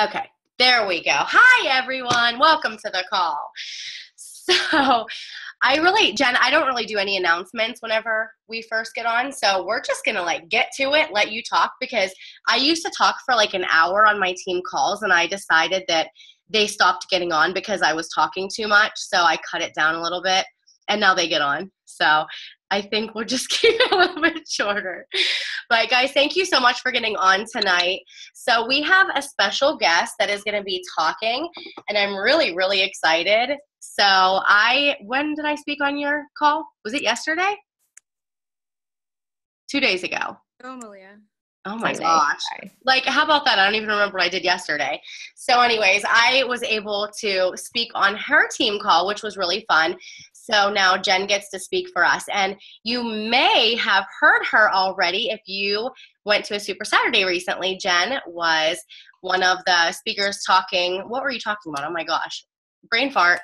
Okay, there we go. Hi, everyone. Welcome to the call. So Jen, I don't really do any announcements whenever we first get on. So we're just going to get to it, let you talk, because I used to talk for an hour on my team calls, and I decided that they stopped getting on because I was talking too much. So I cut it down a little bit, and now they get on. So I think we'll just keep it a little bit shorter. But guys, thank you so much for getting on tonight. So we have a special guest that is going to be talking, and I'm really, really excited. So when did I speak on your call? Was it yesterday? 2 days ago. Oh, Malia. Oh my gosh. How about that? I don't even remember what I did yesterday. So anyways, I was able to speak on her team call, which was really fun. So now Jen gets to speak for us. And you may have heard her already if you went to a Super Saturday recently. Jen was one of the speakers talking. What were you talking about? Oh my gosh. Brain fart.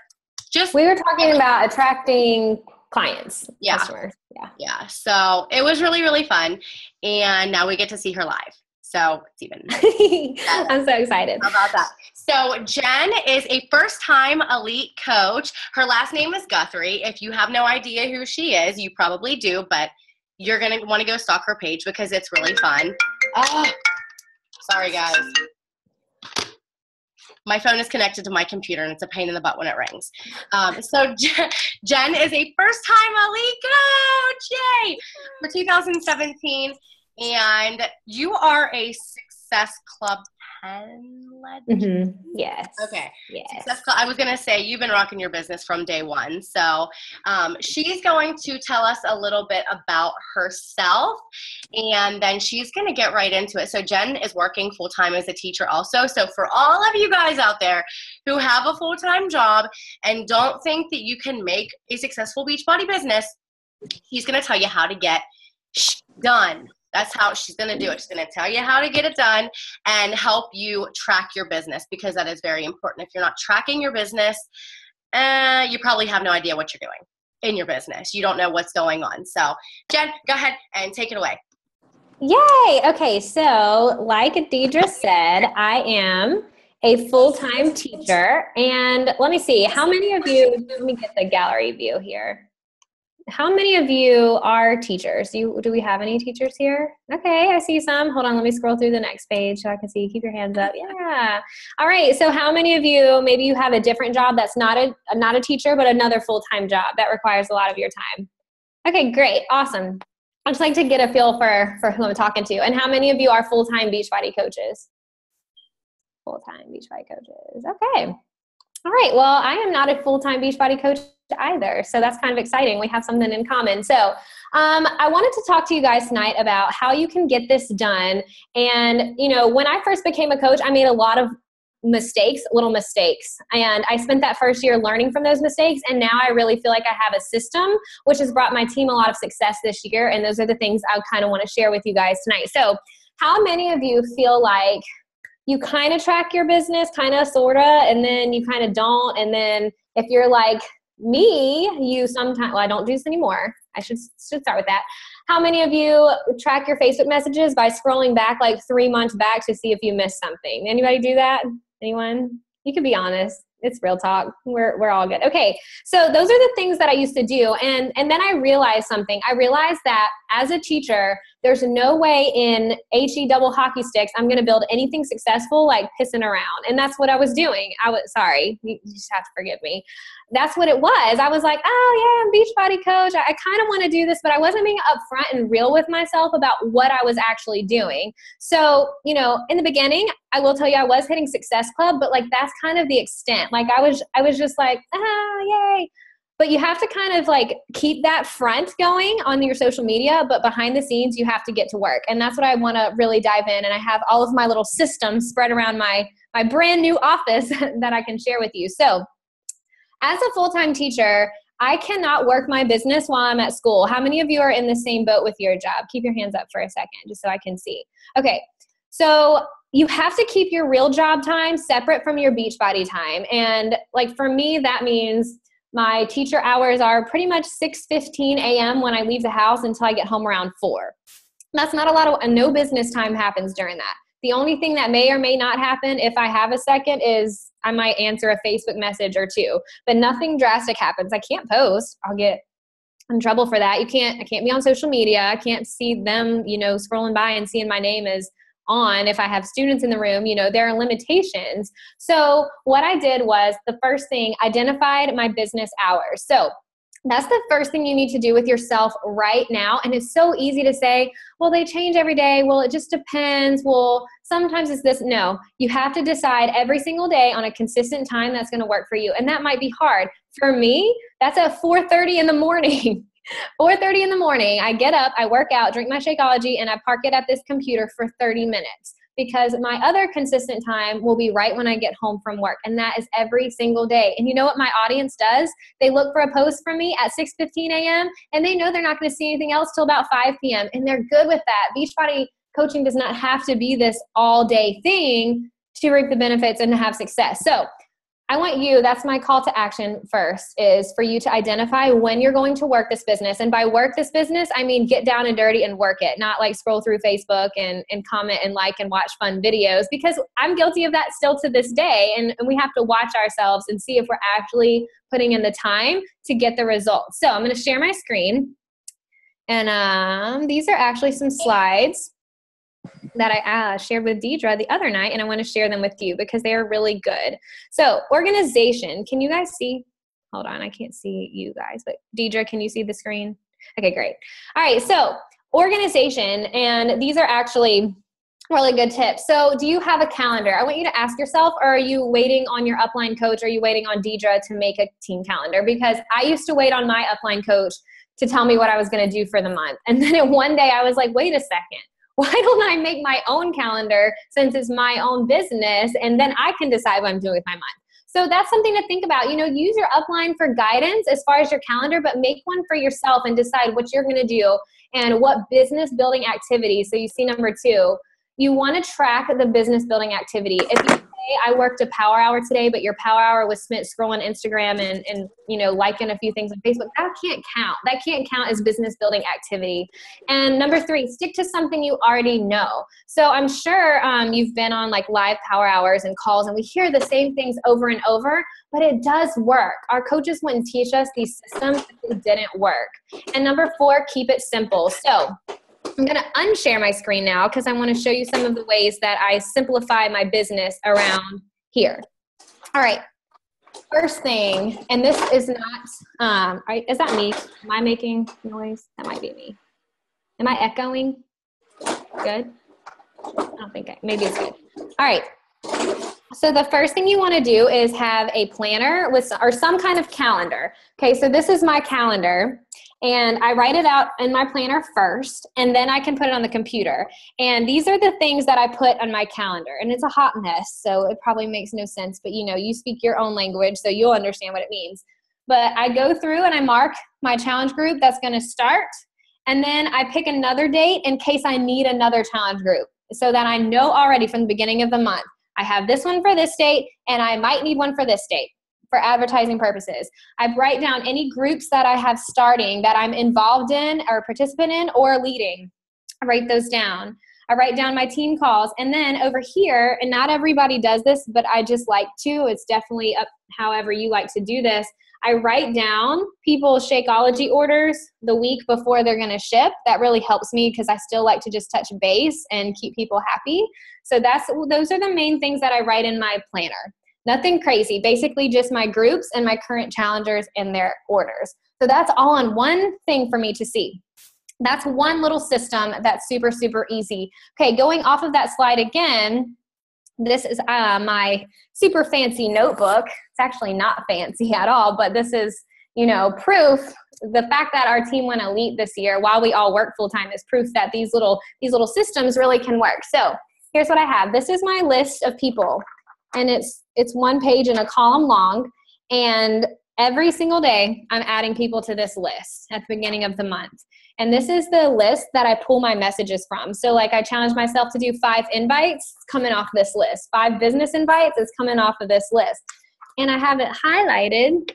We were talking about attracting clients, customers. Yeah. So it was really, really fun. And now we get to see her live. So it's even better. I'm so excited. How about that? So Jen is a first-time elite coach. Her last name is Guthrie. If you have no idea who she is, you probably do, but you're going to want to go stalk her page because it's really fun. Oh, sorry, guys. My phone is connected to my computer, and it's a pain in the butt when it rings. So Jen is a first-time elite coach, yay, for 2017. And you are a Success Club 10 legend? Mm-hmm. Yes. Okay. Yes. Success Club, I was going to say, you've been rocking your business from day one. So she's going to tell us a little bit about herself, and then she's going to get right into it. So Jen is working full-time as a teacher also. So for all of you guys out there who have a full-time job and don't think that you can make a successful Beachbody business, she's going to tell you how to get done. That's how she's going to do it. She's going to tell you how to get it done and help you track your business, because that is very important. If you're not tracking your business, you probably have no idea what you're doing in your business. You don't know what's going on. So Jen, go ahead and take it away. Yay. Okay. So like Deidre said, I am a full-time teacher. And let me see, how many of you, let me get the gallery view here. How many of you are teachers? Do we have any teachers here? Okay, I see some. Hold on, let me scroll through the next page so I can see. Keep your hands up. Yeah. All right, so how many of you, maybe you have a different job that's not a teacher, but another full-time job that requires a lot of your time? Okay, great. Awesome. I'd just like to get a feel for who I'm talking to. And how many of you are full-time Beachbody coaches? Full-time Beachbody coaches. Okay. All right, well, I am not a full-time Beachbody coach either, so that's kind of exciting. We have something in common. So I wanted to talk to you guys tonight about how you can get this done. And when I first became a coach, I made a lot of little mistakes, and I spent that first year learning from those mistakes, and now I really feel like I have a system which has brought my team a lot of success this year, and those are the things I kind of want to share with you guys tonight. So how many of you feel like you kind of track your business, kind of, sort of, and then you kind of don't, and then if you're like me, you sometimes, well, I don't do this anymore. I should start with that. How many of you track your Facebook messages by scrolling back 3 months back to see if you missed something? Anybody do that? Anyone? You can be honest. It's real talk. We're all good. Okay. So those are the things that I used to do. And then I realized something. I realized that as a teacher, there's no way in HE double hockey sticks I'm going to build anything successful like pissing around. And that's what I was doing. Sorry, you just have to forgive me. That's what it was. I was like, oh yeah, I'm Beachbody coach. I kind of want to do this, but I wasn't being upfront and real with myself about what I was actually doing. So, in the beginning, I will tell you I was hitting Success Club, but that's kind of the extent. I was just like, yay. But you have to kind of keep that front going on your social media, but behind the scenes, you have to get to work. And that's what I want to really dive in. And I have all of my little systems spread around my brand new office that I can share with you. So as a full-time teacher, I cannot work my business while I'm at school. How many of you are in the same boat with your job? Keep your hands up for a second, just so I can see. Okay, so you have to keep your real job time separate from your Beachbody time. And for me, that means my teacher hours are pretty much 6:15 a.m. when I leave the house until I get home around 4. That's not a lot of, no business time happens during that. The only thing that may or may not happen if I have a second is I might answer a Facebook message or two, but nothing drastic happens. I can't post. I'll get in trouble for that. I can't be on social media. I can't see them, scrolling by and seeing my name is on. If I have students in the room, there are limitations. So what I did was, the first thing, identified my business hours. So that's the first thing you need to do with yourself right now. And it's so easy to say, well, they change every day. Well, it just depends. Well, sometimes it's this. No, you have to decide every single day on a consistent time that's going to work for you. And that might be hard. For me, that's at 4:30 in the morning. 4:30 in the morning, I get up, I work out, drink my Shakeology, and I park it at this computer for 30 minutes, because my other consistent time will be right when I get home from work. And that is every single day. And you know what my audience does? They look for a post from me at 6:15 a.m. and they know they're not going to see anything else till about 5 p.m. And they're good with that. Beachbody coaching does not have to be this all day thing to reap the benefits and to have success. So I want you, that's my call to action first, is for you to identify when you're going to work this business. And by work this business, I mean get down and dirty and work it, not like scroll through Facebook and comment and like and watch fun videos, because I'm guilty of that still to this day. And we have to watch ourselves and see if we're actually putting in the time to get the results. So I'm going to share my screen. And these are actually some slides that I shared with Deidre the other night, and I want to share them with you because they are really good. So organization, can you guys see? Hold on, I can't see you guys, but Deidre, can you see the screen? Okay, great. All right, so organization, and these are actually really good tips. So do you have a calendar? I want you to ask yourself, or are you waiting on your upline coach? Or are you waiting on Deidre to make a team calendar? Because I used to wait on my upline coach to tell me what I was going to do for the month. And then one day I was like, wait a second. Why don't I make my own calendar, since it's my own business, and then I can decide what I'm doing with my month? So that's something to think about. Use your upline for guidance as far as your calendar, but make one for yourself and decide what you're going to do and what business building activities. So you see number 2, you want to track the business building activity. If you say, I worked a power hour today, but your power hour was spent scrolling Instagram and liking a few things on Facebook, that can't count. That can't count as business building activity. And number 3, stick to something you already know. So I'm sure you've been on like live power hours and calls, and we hear the same things over and over, but it does work. Our coaches wouldn't teach us these systems if they didn't work. And number 4, keep it simple. So I'm going to unshare my screen now because I want to show you some of the ways that I simplify my business around here. All right. First thing, and this is not, is that me? Am I making noise? That might be me. Am I echoing? Good? I don't think maybe it's good. All right. So the first thing you want to do is have a planner or some kind of calendar. Okay, so this is my calendar. And I write it out in my planner first, and then I can put it on the computer. And these are the things that I put on my calendar. And it's a hot mess, so it probably makes no sense. But, you speak your own language, so you'll understand what it means. But I go through and I mark my challenge group that's going to start. And then I pick another date in case I need another challenge group, so that I know already from the beginning of the month, I have this one for this date, and I might need one for this date. For advertising purposes. I write down any groups that I have starting that I'm involved in or participant in or leading. I write those down. I write down my team calls. And then over here, and not everybody does this, but I just like to, it's definitely up however you like to do this. I write down people's Shakeology orders the week before they're going to ship. That really helps me because I still like to just touch base and keep people happy. So those are the main things that I write in my planner. Nothing crazy, basically just my groups and my current challengers and their orders. So that's all on one thing for me to see. That's one little system that's super, super easy. Okay, going off of that slide again, this is my super fancy notebook. It's actually not fancy at all, but this is, proof. The fact that our team went elite this year while we all work full-time is proof that these little systems really can work. So here's what I have. This is my list of people. And it's one page and a column long, and every single day I'm adding people to this list at the beginning of the month. And this is the list that I pull my messages from. So like I challenge myself to do 5 invites, it's coming off this list. 5 business invites, it's coming off of this list. And I have it highlighted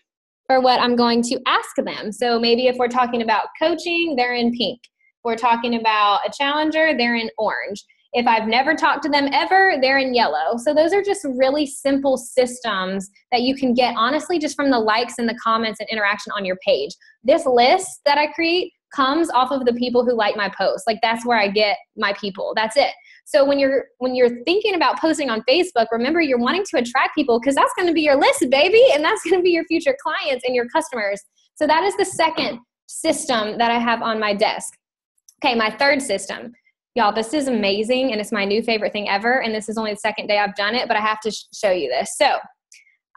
for what I'm going to ask them. So maybe if we're talking about coaching, they're in pink. If we're talking about a challenger, they're in orange. If I've never talked to them ever, they're in yellow. So those are just really simple systems that you can get, honestly, just from the likes and the comments and interaction on your page. This list that I create comes off of the people who like my posts. Like, that's where I get my people. That's it. So when you're thinking about posting on Facebook, remember, you're wanting to attract people because that's going to be your list, baby, and that's going to be your future clients and your customers. So that is the second system that I have on my desk. Okay, my third system. Y'all, this is amazing, and it's my new favorite thing ever, and this is only the second day I've done it, but I have to show you this. So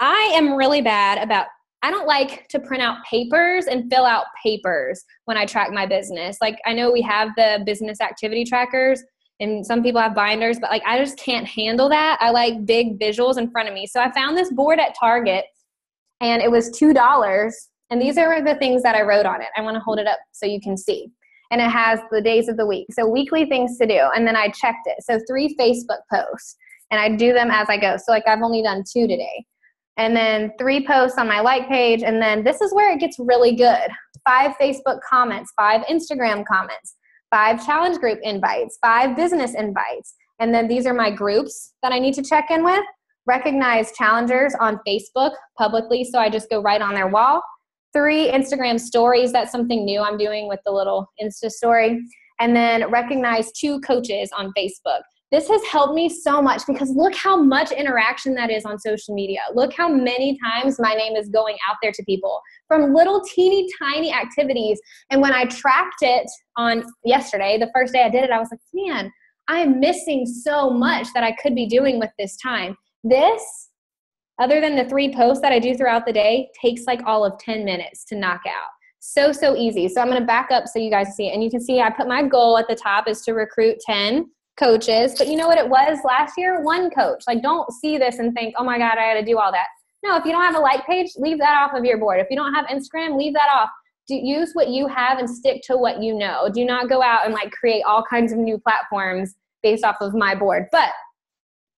I am really bad about, I don't like to print out papers and fill out papers when I track my business. Like, I know we have the business activity trackers, and some people have binders, but like, I just can't handle that. I like big visuals in front of me. So I found this board at Target, and it was $2. And these are the things that I wrote on it. I want to hold it up so you can see. And it has the days of the week. So weekly things to do. And then I checked it. So 3 Facebook posts. And I do them as I go. So like, I've only done 2 today. And then 3 posts on my like page. And then this is where it gets really good. 5 Facebook comments, 5 Instagram comments, 5 challenge group invites, 5 business invites. And then these are my groups that I need to check in with. Recognize challengers on Facebook publicly. So I just go right on their wall. 3 Instagram stories. That's something new I'm doing with the little Insta story. And then recognize 2 coaches on Facebook. This has helped me so much because look how much interaction that is on social media. Look how many times my name is going out there to people from little teeny tiny activities. And when I tracked it on yesterday, the first day I did it, I was like, man, I'm missing so much that I could be doing with this time. This, other than the 3 posts that I do throughout the day, takes like all of 10 minutes to knock out. So easy. So I'm going to back up so you guys see it. And you can see I put my goal at the top is to recruit 10 coaches. But you know what it was last year? 1 coach. Like, don't see this and think, oh my God, I got to do all that. No, if you don't have a like page, leave that off of your board. If you don't have Instagram, leave that off. Use what you have and stick to what you know. Do not go out and like create all kinds of new platforms based off of my board. But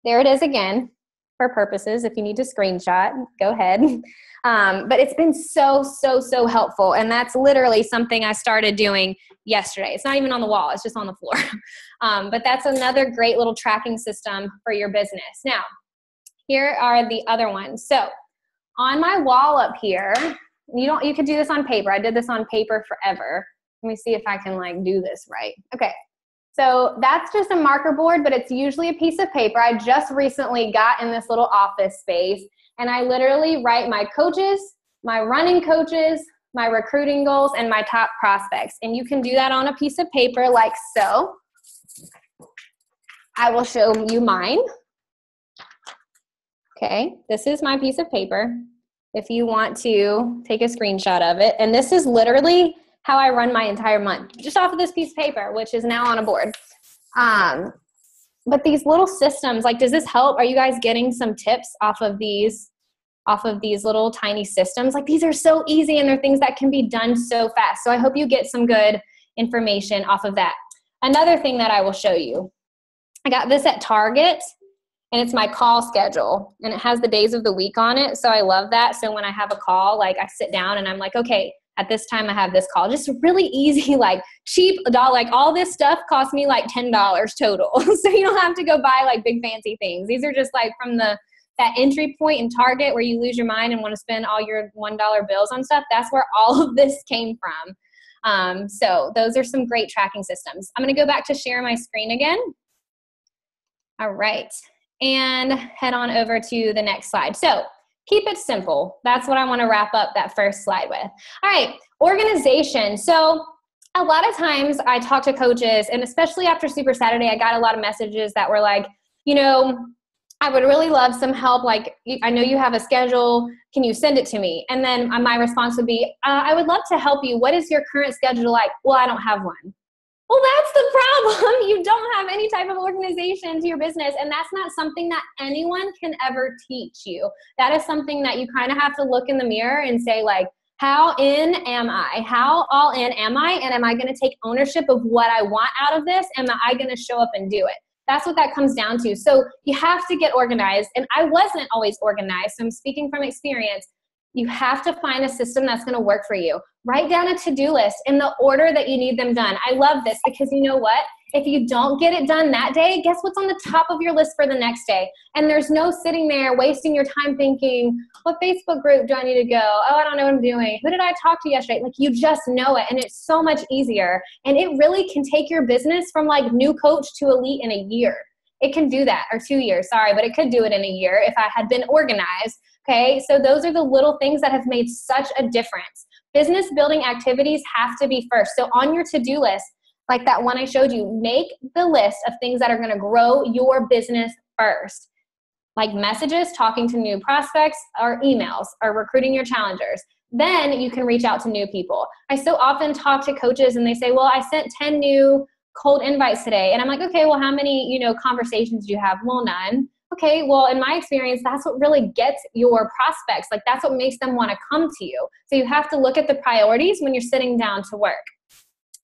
there it is again. For purposes, if you need to screenshot, go ahead. But it's been so helpful. And that's literally something I started doing yesterday. It's not even on the wall. It's just on the floor. But that's another great little tracking system for your business. Now, here are the other ones. So on my wall up here, you could do this on paper. I did this on paper forever. Let me see if I can like do this right. Okay. So that's just a marker board, but it's usually a piece of paper. I just recently got in this little office space, and I literally write my coaches, my running coaches, my recruiting goals, and my top prospects. And you can do that on a piece of paper like so. I will show you mine. Okay, this is my piece of paper. If you want to take a screenshot of it. And this is literally how I run my entire month, just off of this piece of paper, which is now on a board. But these little systems, like, does this help? Are you guys getting some tips off of these little tiny systems? Like, these are so easy and they're things that can be done so fast. So I hope you get some good information off of that. Another thing that I will show you, I got this at Target, and it's my call schedule, and it has the days of the week on it. So I love that. So when I have a call, like, I sit down and I'm like, okay, at this time I have this call. Just really easy, like cheap doll. Like, all this stuff cost me like $10 total. So you don't have to go buy like big fancy things. These are just like from that entry point in Target where you lose your mind and want to spend all your $1 bills on stuff. That's where all of this came from. So those are some great tracking systems. I'm going to go back to share my screen again. All right. And head on over to the next slide. So keep it simple. That's what I want to wrap up that first slide with. All right, organization. So a lot of times I talk to coaches, and especially after Super Saturday, I got a lot of messages that were like, you know, I would really love some help. Like, I know you have a schedule. Can you send it to me? And then my response would be, I would love to help you. What is your current schedule like? Well, I don't have one. Well, that's the problem. You don't have any type of organization to your business, and that's not something that anyone can ever teach you. That is something that you kind of have to look in the mirror and say, like, how in am I? How all in am I? And am I going to take ownership of what I want out of this? Am I going to show up and do it? That's what that comes down to. So you have to get organized, and I wasn't always organized, so I'm speaking from experience. You have to find a system that's going to work for you. Write down a to-do list in the order that you need them done. I love this because you know what? If you don't get it done that day, guess what's on the top of your list for the next day? And there's no sitting there wasting your time thinking, what Facebook group do I need to go? Oh, I don't know what I'm doing. Who did I talk to yesterday? Like, you just know it, and it's so much easier. And it really can take your business from like new coach to elite in a year. It can do that, or 2 years, sorry, but it could do it in a year if I had been organized. Okay, so those are the little things that have made such a difference. Business building activities have to be first. So on your to-do list, like that one I showed you, make the list of things that are going to grow your business first. Like messages, talking to new prospects, or emails, or recruiting your challengers. Then you can reach out to new people. I so often talk to coaches and they say, well, I sent 10 new cold invites today. And I'm like, okay, well, how many, conversations do you have? Well, none. Okay, well, in my experience, that's what really gets your prospects. Like, that's what makes them want to come to you. So you have to look at the priorities when you're sitting down to work.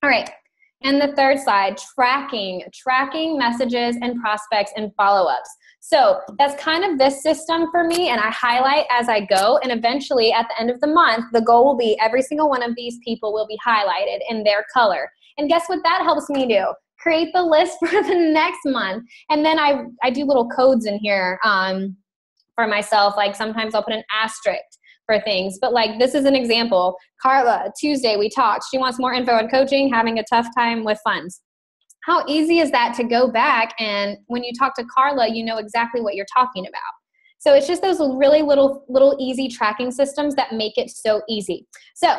All right. And the third slide, tracking messages and prospects and follow-ups. So that's kind of this system for me, and I highlight as I go, and eventually at the end of the month, the goal will be every single one of these people will be highlighted in their color. And guess what that helps me do? Create the list for the next month. And then I do little codes in here for myself. Like sometimes I'll put an asterisk for things. But like, this is an example. Carla, Tuesday we talked. She wants more info on coaching, having a tough time with funds. How easy is that to go back, and when you talk to Carla, you know exactly what you're talking about. So it's just those really little easy tracking systems that make it so easy. So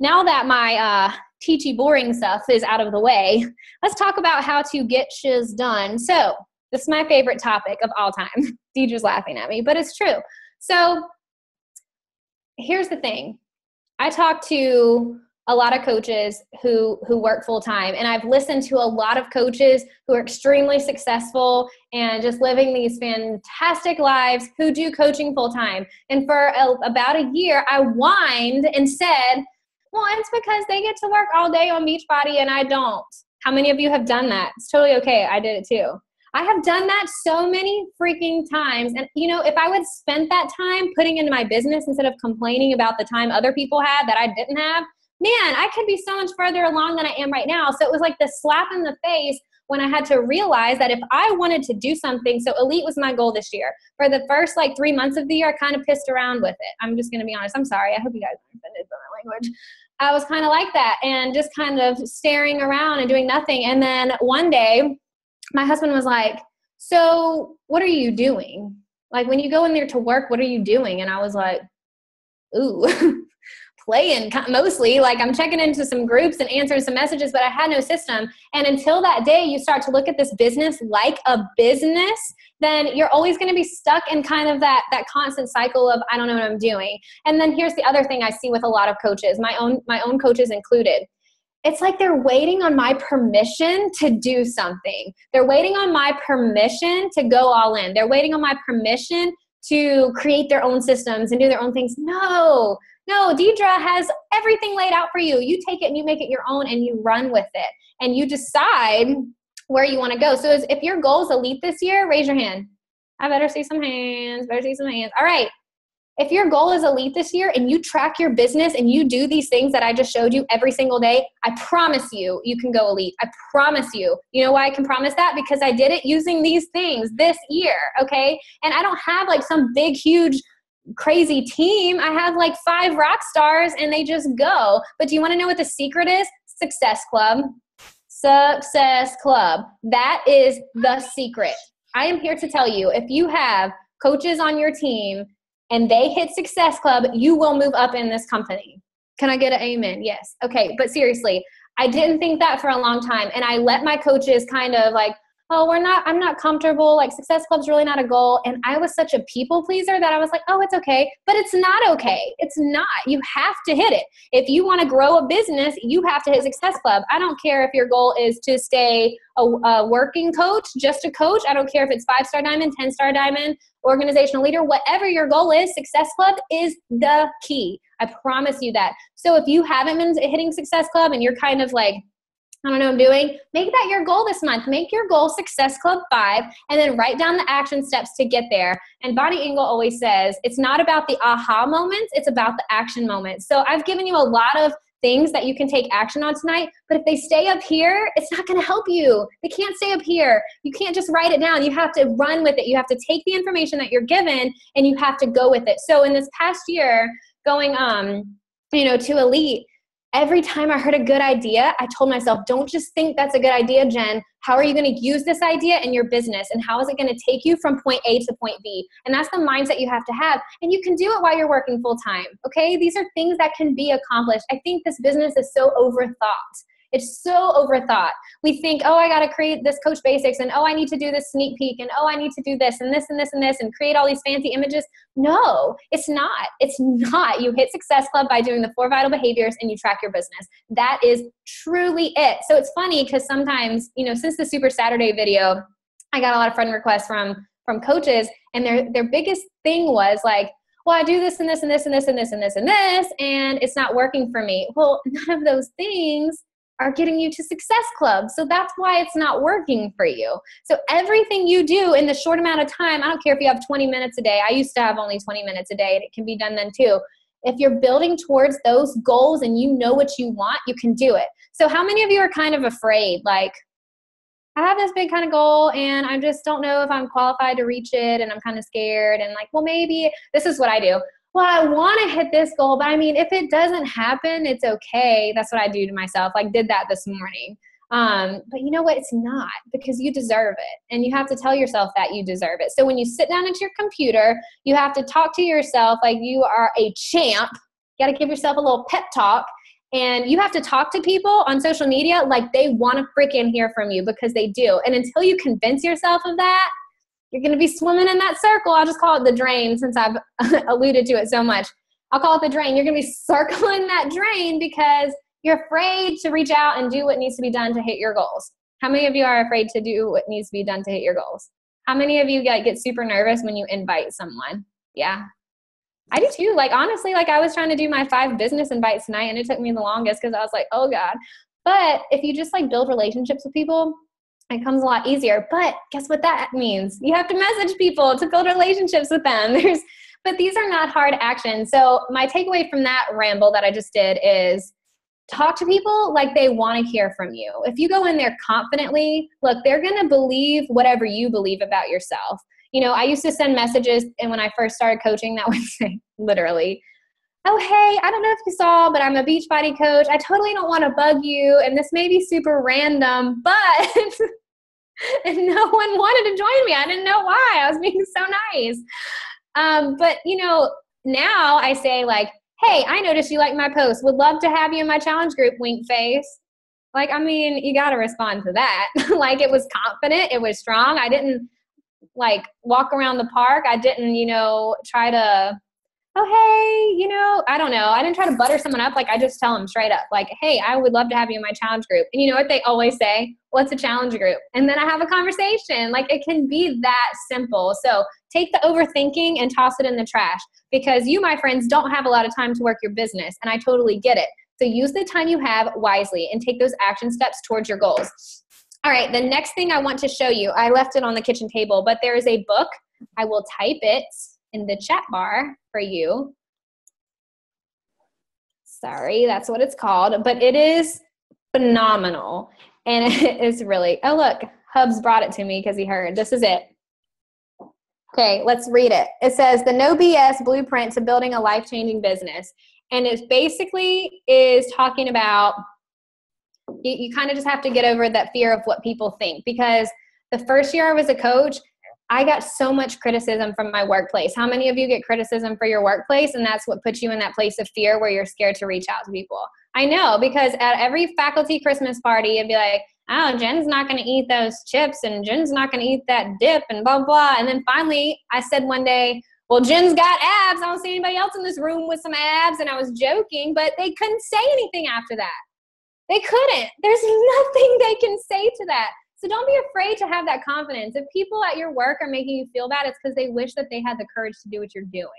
now that my teachy boring stuff is out of the way, let's talk about how to get shiz done. So this is my favorite topic of all time. Deidre's laughing at me, but it's true. So here's the thing. I talk to a lot of coaches who work full time, and I've listened to a lot of coaches who are extremely successful and just living these fantastic lives who do coaching full time. And for about a year, I whined and said, well, it's because they get to work all day on Beachbody and I don't. How many of you have done that? It's totally okay. I did it too. I have done that so many freaking times. And if I would spend that time putting into my business instead of complaining about the time other people had that I didn't have, man, I could be so much further along than I am right now. So it was like the slap in the face when I had to realize that if I wanted to do something, so Elite was my goal this year. For the first 3 months of the year, I kind of pissed around with it. I'm just going to be honest. I'm sorry. I hope you guys aren't offended by my language. I was kind of like that and just kind of staring around and doing nothing. And then one day, my husband was like, so what are you doing? Like, when you go in there to work, what are you doing? And I was like, ooh, playing mostly. Like, I'm checking into some groups and answering some messages, but I had no system. And until that day you start to look at this business like a business, then you're always going to be stuck in kind of that constant cycle of, I don't know what I'm doing. And then here's the other thing I see with a lot of coaches, my own coaches included. It's like they're waiting on my permission to do something. They're waiting on my permission to go all in. They're waiting on my permission to create their own systems and do their own things. No, Deidre has everything laid out for you. You take it and you make it your own and you run with it. And you decide where you want to go. So if your goal is Elite this year, raise your hand. I better see some hands. All right. If your goal is Elite this year and you track your business and you do these things that I just showed you every single day, I promise you can go Elite. I promise you. You know why I can promise that? Because I did it using these things this year, okay? And I don't have some big, huge, crazy team. I have 5 rock stars and they just go. But do you want to know what the secret is? Success Club. Success Club. That is the secret. I am here to tell you, if you have coaches on your team and they hit Success Club, you will move up in this company. Can I get an amen? Yes. Okay. But seriously, I didn't think that for a long time. And I let my coaches kind of oh, I'm not comfortable. Success Club's really not a goal. And I was such a people pleaser that I was like, oh, it's okay. But it's not okay. It's not. You have to hit it. If you want to grow a business, you have to hit Success Club. I don't care if your goal is to stay a working coach, just a coach. I don't care if it's 5-star diamond, 10-star diamond, organizational leader, whatever your goal is, Success Club is the key. I promise you that. So if you haven't been hitting Success Club and you're kind of I don't know what I'm doing, make that your goal this month. Make your goal Success Club 5 and then write down the action steps to get there. And Bonnie Engel always says, it's not about the aha moments, it's about the action moments. So I've given you a lot of things that you can take action on tonight. But if they stay up here, it's not going to help you. They can't stay up here. You can't just write it down. You have to run with it. You have to take the information that you're given and you have to go with it. So in this past year, going, to Elite, every time I heard a good idea, I told myself, don't just think that's a good idea, Jen. How are you going to use this idea in your business? And how is it going to take you from point A to point B? And that's the mindset you have to have. And you can do it while you're working full time. Okay. These are things that can be accomplished. I think this business is so overthought. It's so overthought. We think, oh, I got to create this Coach Basics, and oh, I need to do this sneak peek, and oh, I need to do this and this and this and this and create all these fancy images. No, it's not. It's not. You hit Success Club by doing the 4 vital behaviors and you track your business. That is truly it. So it's funny because sometimes, since the Super Saturday video, I got a lot of friend requests from coaches, and their biggest thing was like, well, I do this and this and this and this and this and this and this, and it's not working for me. Well, none of those things are getting you to Success Club. So that's why it's not working for you. So everything you do in the short amount of time, I don't care if you have 20 minutes a day. I used to have only 20 minutes a day, and it can be done then too. If you're building towards those goals and you know what you want, you can do it. So how many of you are kind of afraid? Like, I have this big kind of goal and I just don't know if I'm qualified to reach it, and I'm kind of scared, and like, well, maybe this is what I do. Well, I want to hit this goal, but I mean, if it doesn't happen, it's okay. That's what I do to myself. Like, did that this morning. But you know what? It's not, because you deserve it. And you have to tell yourself that you deserve it. So when you sit down at your computer, you have to talk to yourself like you are a champ. You got to give yourself a little pep talk. And you have to talk to people on social media like they want to freaking hear from you, because they do. And until you convince yourself of that, you're going to be swimming in that circle. I'll just call it the drain, since I've alluded to it so much. I'll call it the drain. You're going to be circling that drain because you're afraid to reach out and do what needs to be done to hit your goals. How many of you are afraid to do what needs to be done to hit your goals? How many of you get super nervous when you invite someone? Yeah. I do too. Like, honestly, like I was trying to do my 5 business invites tonight, and it took me the longest because I was like, oh God. But if you just like build relationships with people, it comes a lot easier. But guess what that means? You have to message people to build relationships with them. But these are not hard actions. So my takeaway from that ramble that I just did is talk to people like they want to hear from you. If you go in there confidently, look, they're going to believe whatever you believe about yourself. I used to send messages, and when I first started coaching, that would say literally, oh, hey, I don't know if you saw, but I'm a Beachbody coach. I totally don't want to bug you, and this may be super random, but and no one wanted to join me. I didn't know why. I was being so nice. But now I say like, hey, I noticed you like my post. Would love to have you in my challenge group, wink face. Like, I mean, you got to respond to that. Like, it was confident. It was strong. I didn't like walk around the park. I didn't, try to, oh, hey, I don't know. I didn't try to butter someone up. Like, I just tell them straight up, like, hey, I would love to have you in my challenge group. And you know what they always say? What's a challenge group? And then I have a conversation. Like, it can be that simple. So take the overthinking and toss it in the trash, because you, my friends, don't have a lot of time to work your business. And I totally get it. So use the time you have wisely and take those action steps towards your goals. All right. The next thing I want to show you, I left it on the kitchen table, but there is a book. I will type it in the chat bar for you. Sorry, that's what it's called, but it is phenomenal. And it is really, oh, look, Hubs brought it to me because he heard. This is it. Okay, let's read it. It says, The No BS Blueprint to Building a Life-Changing Business. And it basically is talking about, you kind of just have to get over that fear of what people think. Because the first year I was a coach, I got so much criticism from my workplace. How many of you get criticism for your workplace? And that's what puts you in that place of fear where you're scared to reach out to people. I know, because at every faculty Christmas party, it'd be like, oh, Jen's not going to eat those chips, and Jen's not going to eat that dip, and blah, blah. And then finally I said one day, well, Jen's got abs. I don't see anybody else in this room with some abs. And I was joking, but they couldn't say anything after that. They couldn't. There's nothing they can say to that. So don't be afraid to have that confidence. If people at your work are making you feel bad, it's because they wish that they had the courage to do what you're doing.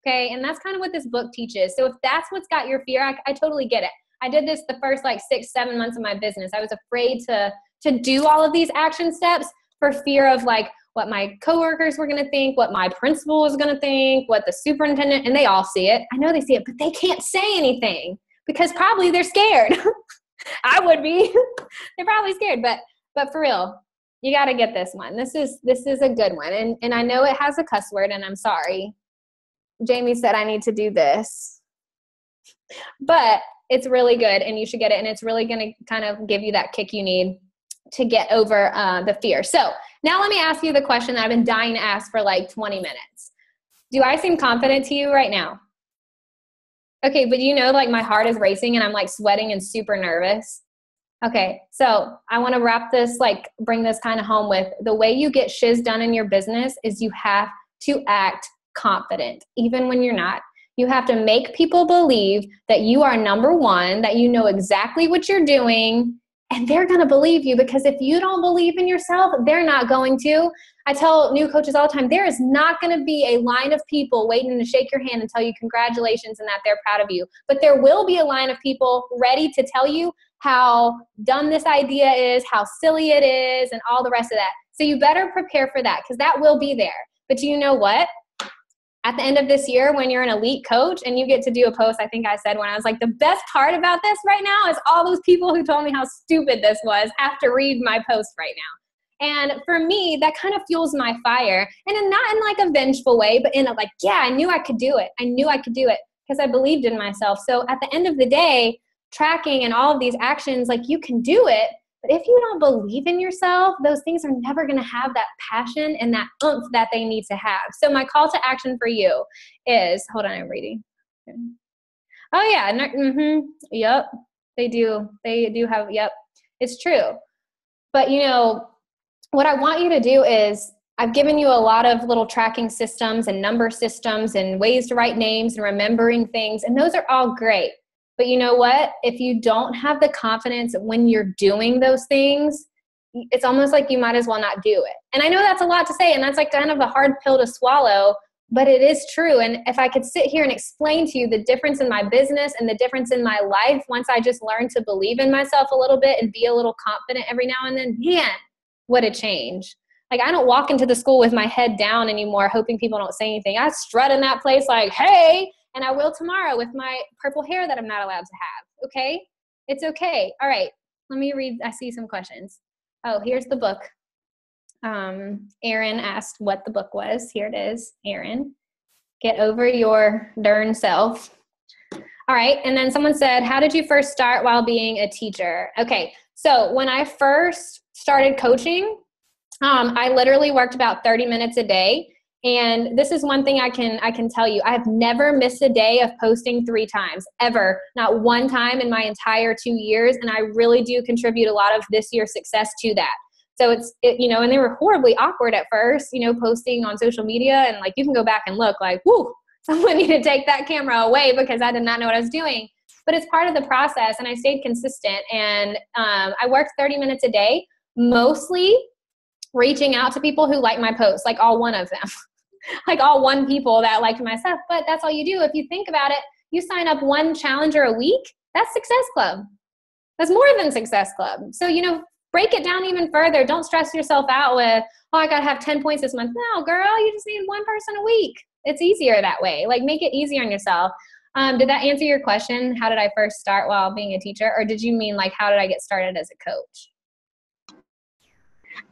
Okay. And that's kind of what this book teaches. So if that's what's got your fear, I totally get it. I did this the first 6-7 months of my business. I was afraid to do all of these action steps for fear of what my coworkers were going to think, what my principal was going to think, what the superintendent, and they all see it. I know they see it, but they can't say anything. because probably they're scared. I would be. They're probably scared, but for real, you got to get this one. This is a good one. And I know it has a cuss word, and I'm sorry. Jamie said I need to do this, but it's really good and you should get it. And it's really going to kind of give you that kick you need to get over the fear. So now let me ask you the question that I've been dying to ask for like 20 minutes. Do I seem confident to you right now? Okay, but you know, like my heart is racing and I'm like sweating and super nervous. Okay, so I want to wrap this, like bring this kind of home with the way you get shiz done in your business is you have to act confident, even when you're not. You have to make people believe that you are number one, that you know exactly what you're doing, and they're going to believe you, because if you don't believe in yourself, they're not going to. I tell new coaches all the time, there is not going to be a line of people waiting to shake your hand and tell you congratulations and that they're proud of you. But there will be a line of people ready to tell you how dumb this idea is, how silly it is, and all the rest of that. So you better prepare for that, because that will be there. But you know what? At the end of this year, when you're an elite coach and you get to do a post, I think I said when I was like, the best part about this right now is all those people who told me how stupid this was have to read my post right now. And for me, that kind of fuels my fire. And not in like a vengeful way, but in a like, yeah, I knew I could do it. I knew I could do it because I believed in myself. So at the end of the day, tracking and all of these actions, like you can do it. But if you don't believe in yourself, those things are never going to have that passion and that oomph that they need to have. So my call to action for you is, hold on, I'm reading. Oh yeah. Yep. They do have, yep. It's true. But you know, what I want you to do is I've given you a lot of little tracking systems and number systems and ways to write names and remembering things. And those are all great. But you know what? If you don't have the confidence when you're doing those things, it's almost like you might as well not do it. And I know that's a lot to say, and that's like kind of a hard pill to swallow, but it is true. And if I could sit here and explain to you the difference in my business and the difference in my life once I just learned to believe in myself a little bit and be a little confident every now and then, man, what a change. Like I don't walk into the school with my head down anymore, hoping people don't say anything. I strut in that place like, hey, and I will tomorrow with my purple hair that I'm not allowed to have. Okay? It's okay. All right. Let me read. I see some questions. Oh, here's the book. Erin asked what the book was. Here it is. Erin, Get Over Your Darn Self. All right. And then someone said, how did you first start while being a teacher? Okay. So when I first started coaching, I literally worked about 30 minutes a day. And this is one thing I can tell you. I've never missed a day of posting 3 times, ever. Not one time in my entire 2 years. And I really do contribute a lot of this year's success to that. So and they were horribly awkward at first, posting on social media. And like, you can go back and look like, whoo, someone needed to take that camera away because I did not know what I was doing. But it's part of the process. And I stayed consistent. And I worked 30 minutes a day, mostly reaching out to people who like my posts, like all one of them. Like all one people that liked my stuff. But that's all you do. If you think about it, you sign up one challenger a week, that's Success Club. That's more than Success Club. So, break it down even further. Don't stress yourself out with, oh, I got to have 10 points this month. No, girl, you just need one person a week. It's easier that way. Like make it easier on yourself. Did that answer your question? How did I first start while being a teacher? Or did you mean like, how did I get started as a coach?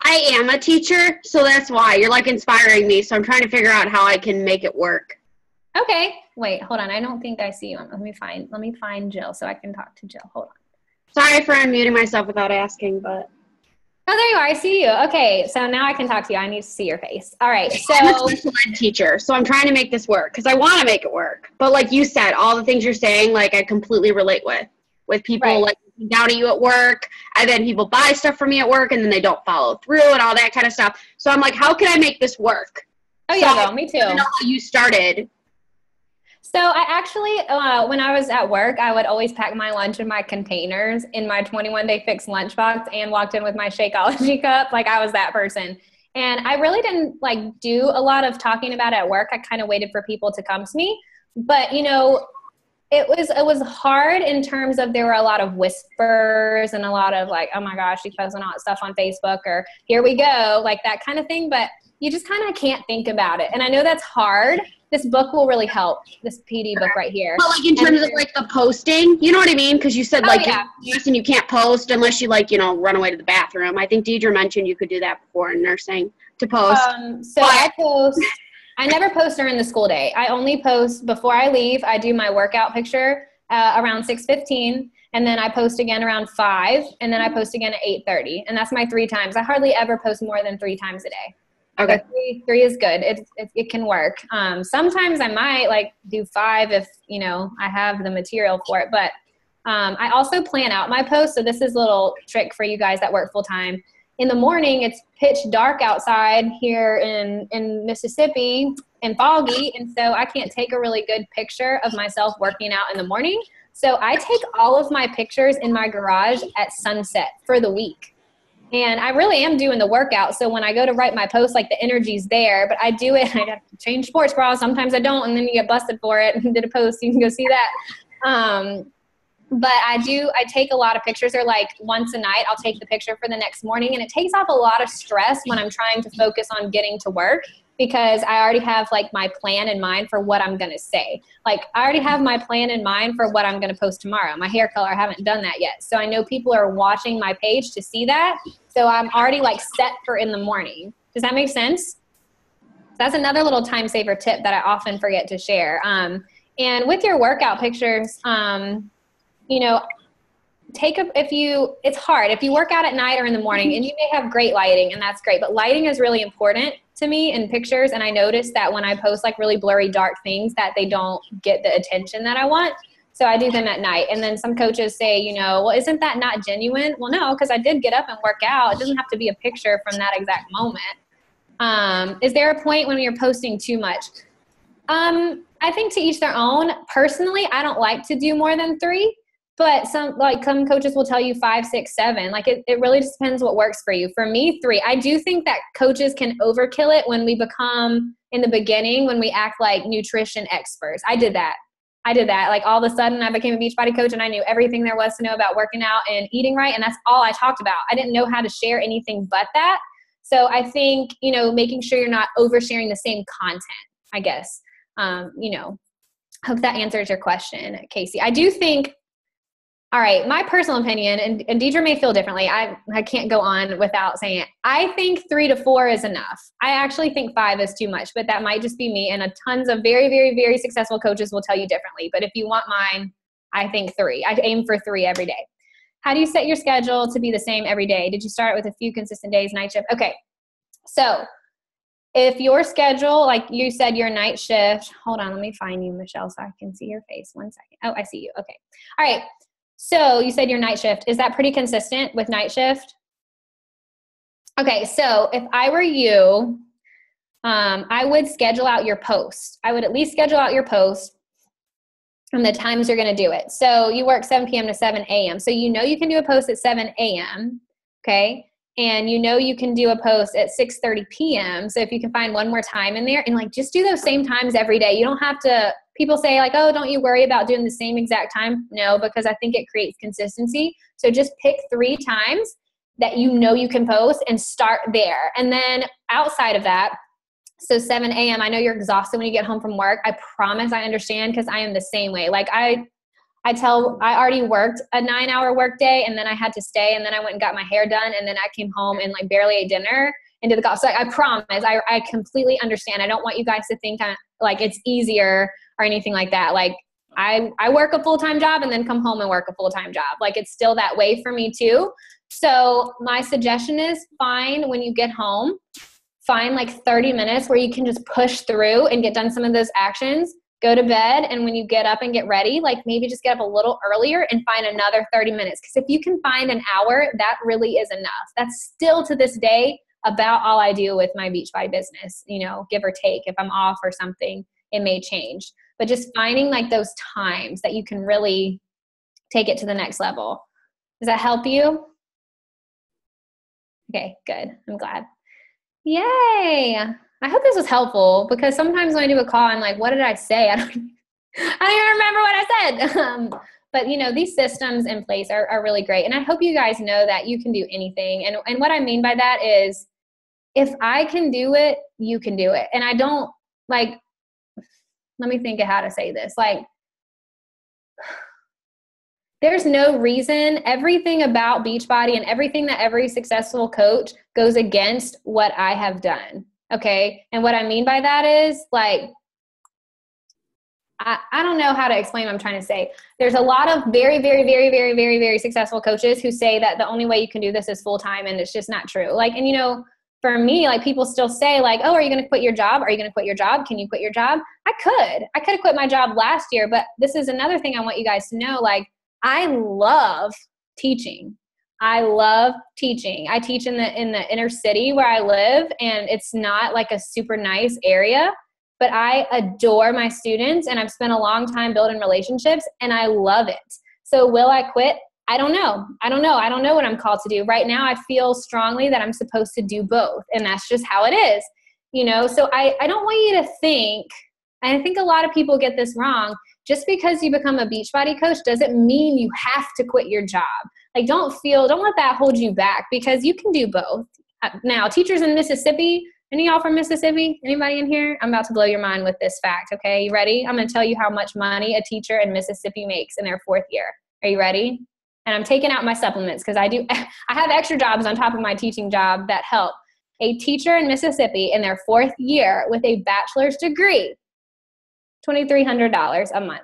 I am a teacher, so that's why. You're like inspiring me, so I'm trying to figure out how I can make it work. Okay. Wait, hold on. I don't think I see you. Let me find Jill so I can talk to Jill. Hold on. Sorry for unmuting myself without asking, but. Oh, there you are. I see you. Okay, so now I can talk to you. I need to see your face. All right. So I'm a special ed teacher, so I'm trying to make this work because I want to make it work. But like you said, all the things you're saying, like I completely relate with people right. Like down at you at work, and then people buy stuff from me at work, and then they don't follow through and all that kind of stuff. So I'm like, how can I make this work? Oh, yeah, girl, me too. I know how you started. So I actually, when I was at work, I would always pack my lunch in my containers in my 21-day fix lunchbox and walked in with my Shakeology cup. Like I was that person. And I really didn't like do a lot of talking about it at work. I kind of waited for people to come to me. But, it was hard in terms of there were a lot of whispers and a lot of like, oh my gosh, she's posting all that stuff on Facebook or here we go, like that kind of thing. But you just kind of can't think about it. And I know that's hard, this book will really help, this PD book right here. But like in terms of like the posting, you know what I mean? Because you said like and you can't post unless you like, run away to the bathroom. I think Deidre mentioned you could do that before in nursing to post. I never post during the school day. I only post before I leave. I do my workout picture around 6:15, and then I post again around 5, and then I post again at 8:30, and that's my 3 times. I hardly ever post more than 3 times a day. Okay. So three is good. It can work. Sometimes I might like do 5 if, I have the material for it. But I also plan out my posts. So this is a little trick for you guys that work full time. In the morning, it's pitch dark outside here in Mississippi and foggy. And so I can't take a really good picture of myself working out in the morning. So I take all of my pictures in my garage at sunset for the week. And I really am doing the workout. So when I go to write my post, like the energy's there, but I do it. I have to change sports bras. Sometimes I don't. And then you get busted for it and did a post. You can go see that. But I take a lot of pictures, or like once a night, I'll take the picture for the next morning. And it takes off a lot of stress when I'm trying to focus on getting to work, because I already have like my plan in mind for what I'm going to say. Like I already have my plan in mind for what I'm going to post tomorrow. My hair color, I haven't done that yet. So I know people are watching my page to see that. So I'm already like set for in the morning. Does that make sense? That's another little time saver tip that I often forget to share. And with your workout pictures, it's hard. If you work out at night or in the morning, and you may have great lighting, and that's great, but lighting is really important to me in pictures. And I notice that when I post like really blurry, dark things, that they don't get the attention that I want. So I do them at night. And then some coaches say, well, isn't that not genuine? Well, no, because I did get up and work out. It doesn't have to be a picture from that exact moment. Is there a point when you're posting too much? I think to each their own. Personally, I don't like to do more than 3. But some coaches will tell you 5, 6, 7. Like it really just depends what works for you. For me, 3. I do think that coaches can overkill it when we become, in the beginning, when we act like nutrition experts. I did that. Like all of a sudden I became a Beachbody coach and I knew everything there was to know about working out and eating right. And that's all I talked about. I didn't know how to share anything but that. So I think, making sure you're not oversharing the same content, I guess. Hope that answers your question, Casey. I do think, all right, my personal opinion, and Deidre may feel differently. I can't go on without saying it. I think 3 to 4 is enough. I actually think 5 is too much, but that might just be me. And tons of very, very, very successful coaches will tell you differently. But if you want mine, I think 3. I aim for 3 every day. How do you set your schedule to be the same every day? Did you start with a few consistent days, night shift? Okay, so if your schedule, like you said, your night shift, hold on, let me find you, Michelle, so I can see your face. 1 second. Oh, I see you. Okay. All right. So you said your night shift. Is that pretty consistent with night shift? Okay, so if I were you, I would schedule out your post. I would at least schedule out your post and the times you're going to do it. So you work 7 p.m. to 7 a.m. So you can do a post at 7 a.m., okay? And you can do a post at 6:30 p.m. So if you can find one more time in there, and like just do those same times every day. You don't have to, people say like, oh, don't you worry about doing the same exact time? No, because I think it creates consistency. So just pick 3 times that you can post and start there. And then outside of that, so 7 a.m., I know you're exhausted when you get home from work. I promise I understand, because I am the same way. Like I already worked a 9-hour work day, and then I had to stay, and then I went and got my hair done, and then I came home and like barely ate dinner and did the golf. So I promise I completely understand. I don't want you guys to think like it's easier or anything like that. Like I work a full-time job and then come home and work a full-time job. Like it's still that way for me too. So my suggestion is when you get home, find like 30 minutes where you can just push through and get done some of those actions. Go to bed, and when you get up and get ready, like maybe just get up a little earlier and find another 30 minutes. Because if you can find an hour, that really is enough. That's still to this day about all I do with my Beachbody business, give or take. If I'm off or something, it may change. But just finding like those times that you can really take it to the next level. Does that help you? Okay, good. I'm glad. Yay. I hope this was helpful, because sometimes when I do a call, I'm like, what did I say? I don't even remember what I said. But, these systems in place are really great. And I hope you guys know that you can do anything. And what I mean by that is, if I can do it, you can do it. And I don't let me think of how to say this. Like, there's no reason, everything about Beachbody and everything that every successful coach goes against what I have done. Okay. And what I mean by that is like, I don't know how to explain what I'm trying to say. There's a lot of very, very, very, very, very, very successful coaches who say that the only way you can do this is full time, and it's just not true. Like, and you know, for me, like people still say like, oh, are you going to quit your job? Are you going to quit your job? Can you quit your job? I could have quit my job last year, but this is another thing I want you guys to know. Like, I love teaching. I love teaching. I teach in the inner city where I live, and it's not like a super nice area, but I adore my students, and I've spent a long time building relationships, and I love it. So will I quit? I don't know. I don't know what I'm called to do. Right now, I feel strongly that I'm supposed to do both, and that's just how it is. You know, so I don't want you to think, and I think a lot of people get this wrong, just because you become a Beachbody coach doesn't mean you have to quit your job. Like, don't let that hold you back, because you can do both. Now, teachers in Mississippi, any of y'all from Mississippi? Anybody in here? I'm about to blow your mind with this fact, okay? You ready? I'm going to tell you how much money a teacher in Mississippi makes in their 4th year. Are you ready? And I'm taking out my supplements because I have extra jobs on top of my teaching job that help. A teacher in Mississippi in their 4th year with a bachelor's degree, $2,300 a month.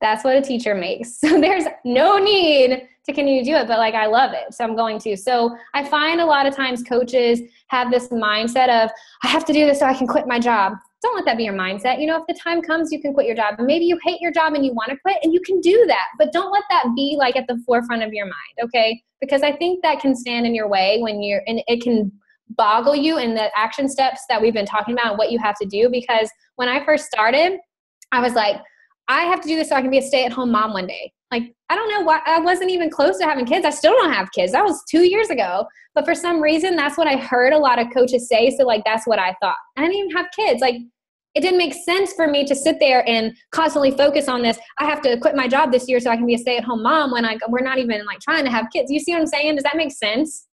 That's what a teacher makes. So there's no need to continue to do it, but like, I love it. So I'm going to. So I find a lot of times coaches have this mindset of, I have to do this so I can quit my job. Don't let that be your mindset. You know, if the time comes, you can quit your job, and maybe you hate your job and you want to quit, and you can do that, but don't let that be like at the forefront of your mind. Okay. Because I think that can stand in your way and it can boggle you in the action steps that we've been talking about and what you have to do. Because when I first started, I was like, I have to do this so I can be a stay-at-home mom one day. Like, I don't know why. I wasn't even close to having kids. I still don't have kids. That was 2 years ago. But for some reason, that's what I heard a lot of coaches say. So like, that's what I thought. I didn't even have kids. Like, it didn't make sense for me to sit there and constantly focus on this. I have to quit my job this year so I can be a stay-at-home mom when we're not even like trying to have kids. You see what I'm saying? Does that make sense?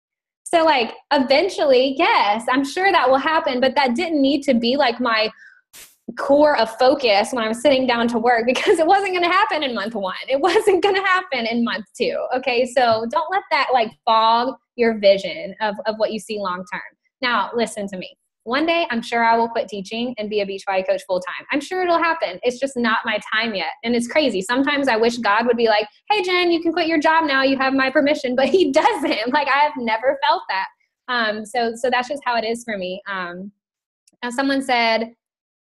So like, eventually, yes, I'm sure that will happen, but that didn't need to be like my core of focus when I'm sitting down to work, because it wasn't going to happen in month 1. It wasn't going to happen in month 2. Okay. So don't let that like fog your vision of what you see long-term. Now, listen to me. One day, I'm sure I will quit teaching and be a Beachbody coach full-time. I'm sure it'll happen. It's just not my time yet. And it's crazy. Sometimes I wish God would be like, hey, Jen, you can quit your job now. You have my permission. But he doesn't. Like, I have never felt that. So that's just how it is for me. Now, someone said,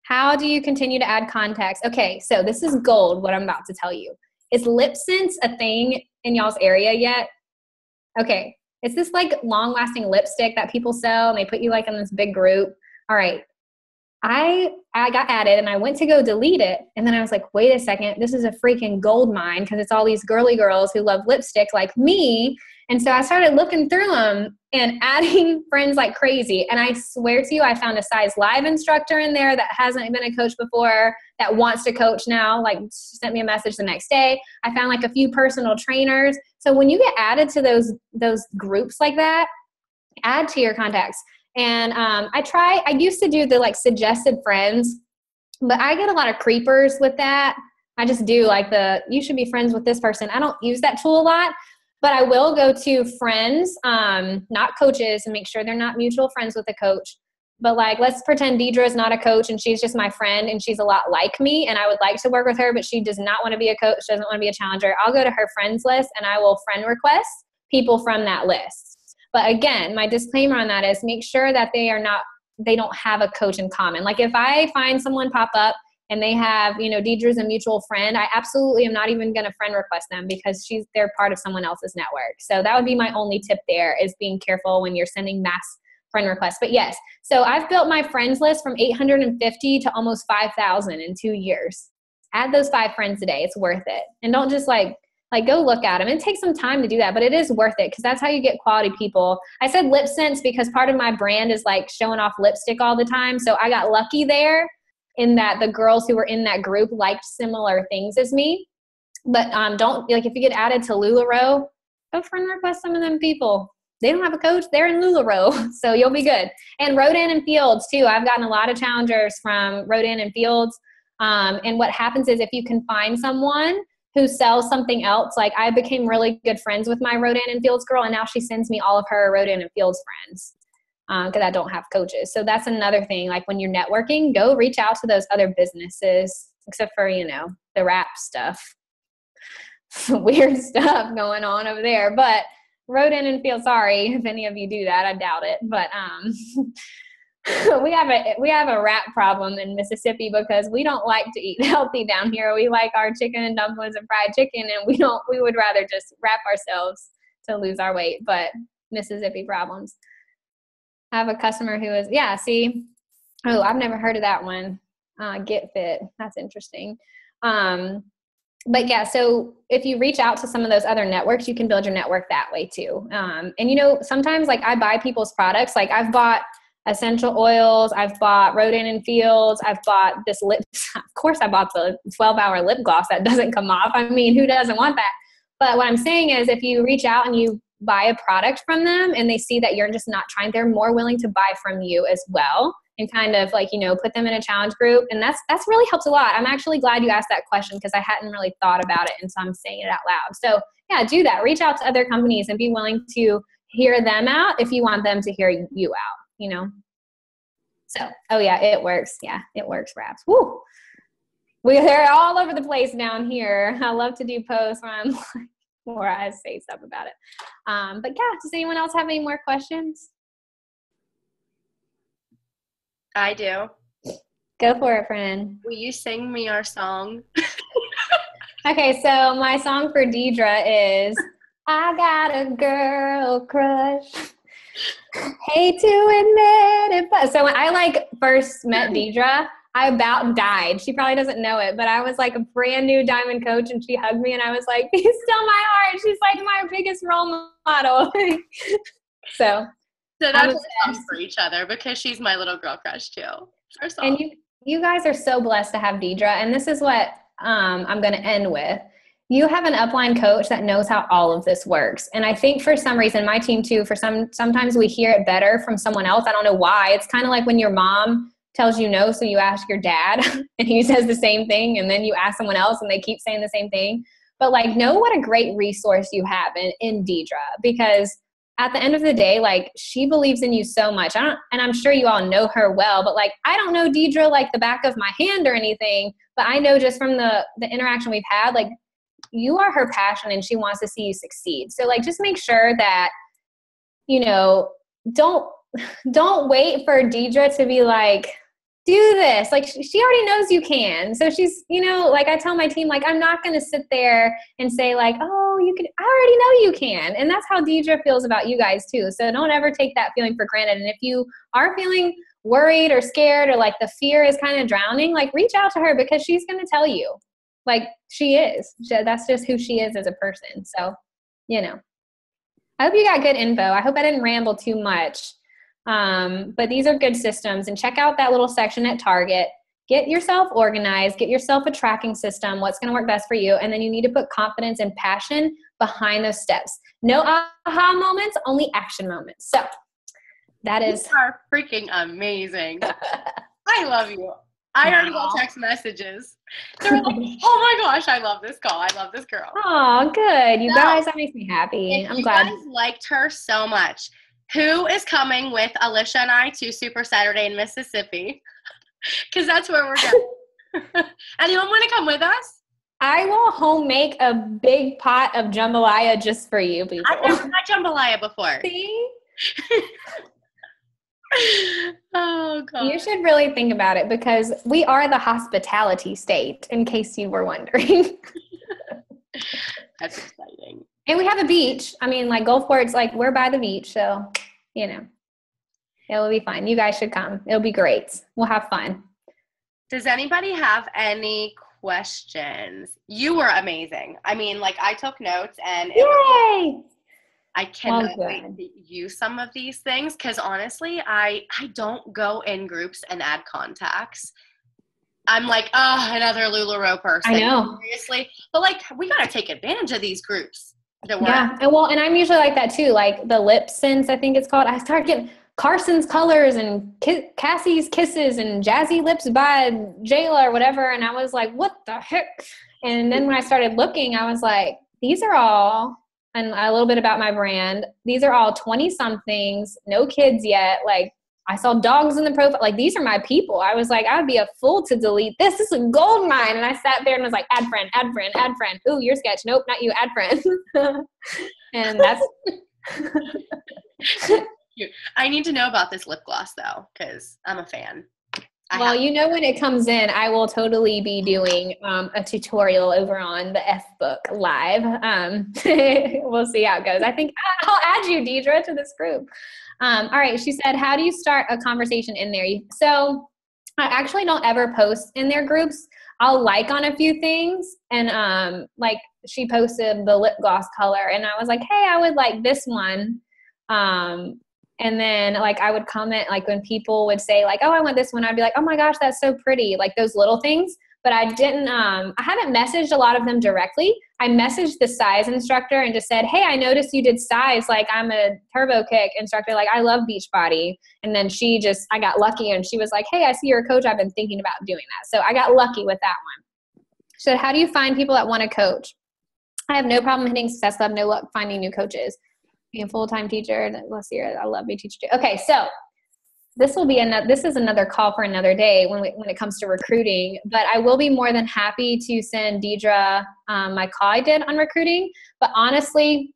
how do you continue to add context? Okay, so this is gold, what I'm about to tell you. Is LipSense a thing in y'all's area yet? Okay, it's this like long-lasting lipstick that people sell, and they put you like in this big group. All right, I got added, and I went to go delete it, and then I was like, wait a second, this is a freaking gold mine, because it's all these girly girls who love lipstick like me. And so I started looking through them and adding friends like crazy. And I swear to you, I found a Size Live instructor in there that hasn't been a coach before, that wants to coach now, like sent me a message the next day. I found like a few personal trainers. So when you get added to those groups like that, add to your contacts. And I used to do the like suggested friends, but I get a lot of creepers with that. I just do like you should be friends with this person. I don't use that tool a lot. But I will go to friends, not coaches, and make sure they're not mutual friends with a coach. But like, let's pretend Deidre is not a coach and she's just my friend, and she's a lot like me, and I would like to work with her, but she does not want to be a coach, doesn't want to be a challenger. I'll go to her friends list and I will friend request people from that list. But again, my disclaimer on that is make sure that they don't have a coach in common. Like if I find someone pop up and they have, Deidre's a mutual friend, I absolutely am not even going to friend request them, because they're part of someone else's network. So that would be my only tip there, is being careful when you're sending mass friend requests. But yes, so I've built my friends list from 850 to almost 5,000 in 2 years. Add those 5 friends a day. It's worth it. And don't just like go look at them. It takes some time to do that, but it is worth it, because that's how you get quality people. I said LipSense because part of my brand is like showing off lipstick all the time. So I got lucky there, in that the girls who were in that group liked similar things as me. But don't, like, if you get added to LuLaRoe, go friend request some of them people. they don't have a coach. They're in LuLaRoe, so you'll be good. And Rodan and Fields too. I've gotten a lot of challengers from Rodan and Fields. And what happens is if you can find someone who sells something else, like I became really good friends with my Rodan and Fields girl, and now she sends me all of her Rodan and Fields friends because I don't have coaches. So that's another thing. Like when you're networking, go reach out to those other businesses, except for, the rap stuff. Weird stuff going on over there. But Rodan and Fields, sorry if any of you do that. I doubt it. But we have a rat problem in Mississippi because we don't like to eat healthy down here. We like our chicken and dumplings and fried chicken, and we would rather just wrap ourselves to lose our weight. But Mississippi problems. I have a customer who is, oh, I've never heard of that one. Get Fit. That's interesting. But yeah, so if you reach out to some of those other networks, you can build your network that way too. And sometimes like I buy people's products. Like I've bought essential oils. I've bought Rodan and Fields. I've bought this lip. Of course I bought the 12-hour lip gloss that doesn't come off. I mean, who doesn't want that? But what I'm saying is if you reach out and you buy a product from them and they see that you're just not trying, they're more willing to buy from you as well. And kind of like, put them in a challenge group. And that's really helps a lot. I'm actually glad you asked that question because I hadn't really thought about it. And so I'm saying it out loud. So yeah, do that. Reach out to other companies and be willing to hear them out if you want them to hear you out, So, oh yeah, it works. Yeah, it works, Raps. Woo! They're all over the place down here. I love to do posts where I say stuff about it. But yeah, does anyone else have any more questions? I do. Go for it, friend. Will you sing me our song? Okay, so my song for Deidre is I Got a Girl Crush. Hate to admit it, but so when I first met Deidre, I about died. She probably doesn't know it, but I was like a brand new diamond coach and she hugged me and I was like, "Be still my heart." She's like my biggest role model. So that's a song for each other because she's my little girl crush too. And you guys are so blessed to have Deidre. And this is what I'm going to end with. You have an upline coach that knows how all of this works. And I think for some reason, my team too, sometimes we hear it better from someone else. I don't know why. It's kind of like when your mom tells you no, so you ask your dad and he says the same thing. And then you ask someone else and they keep saying the same thing. But know what a great resource you have in Deidre, because at the end of the day, she believes in you so much. And I'm sure you all know her well, but I don't know Deidre like the back of my hand or anything, but I know just from the interaction we've had, you are her passion and she wants to see you succeed. So just make sure that, don't wait for Deidre to be do this. She already knows you can. So she's, I tell my team, I'm not going to sit there and say oh, you can, I already know you can. And that's how Deidre feels about you guys too. So don't ever take that feeling for granted. And if you are feeling worried or scared or the fear is kind of drowning, reach out to her because she's going to tell you she is. That's just who she is as a person. So, I hope you got good info. I hope I didn't ramble too much. But these are good systems, and check out that little section at Target. Get yourself organized, get yourself a tracking system, what's going to work best for you. And then you need to put confidence and passion behind those steps. No aha moments, only action moments. So that is. You are freaking amazing. I love you. I already got text messages. They're like, "Oh my gosh, I love this call. I love this girl." Oh, good. You guys, that makes me happy. I'm glad. You guys liked her so much. Who is coming with Alicia and I to Super Saturday in Mississippi? Because that's where we're going. Anyone want to come with us? I will home make a big pot of jambalaya just for you people. I've never had jambalaya before. See? Oh, God. You should really think about it because we are the hospitality state, in case you were wondering. That's exciting. And we have a beach. I mean, Gulfport's we're by the beach, so, it will be fine. You guys should come. It'll be great. We'll have fun. Does anybody have any questions? You were amazing. I mean, I took notes and Yay! I cannot wait to use some of these things because honestly, I don't go in groups and add contacts. I'm another LuLaRoe person. I know. Seriously. But we got to take advantage of these groups. that work. Yeah. And I'm usually like that too. Like the lip sense, I think it's called. I started getting Carson's Colors and Cassie's Kisses and Jazzy Lips by Jayla or whatever. And I was like, what the heck? And then when I started looking, I was like, these are all, and a little bit about my brand. These are all 20 somethings, no kids yet. Like I saw dogs in the profile. Like these are my people. I was like, I would be a fool to delete this. This is a gold mine. And I sat there and was like, add friend, add friend, add friend. Ooh, your sketch. Nope, not you. Add friend. And that's. I need to know about this lip gloss though, because I'm a fan. Well, when it comes in, I will totally be doing a tutorial over on the F Book Live. We'll see how it goes. I think I'll add you, Deidre, to this group. All right. She said, how do you start a conversation in there? So I actually don't ever post in their groups. I'll like on a few things. And like she posted the lip gloss color and I was like, hey, I would like this one. And then like I would comment like when people would say like, oh, I want this one, I'd be like, oh my gosh, that's so pretty. Like those little things. But I didn't, I haven't messaged a lot of them directly. I messaged the size instructor and just said, hey, I noticed you did size. Like I'm a turbo kick instructor. Like I love Beachbody. And then I got lucky and she was like, hey, I see you're a coach. I've been thinking about doing that. So I got lucky with that one. She said, how do you find people that want to coach? I have no problem hitting Success Club, no luck finding new coaches. Being a full-time teacher. Let's see, I love being a teacher too. Okay, so this is another call for another day when it comes to recruiting. But I will be more than happy to send Deidre my call I did on recruiting. But honestly,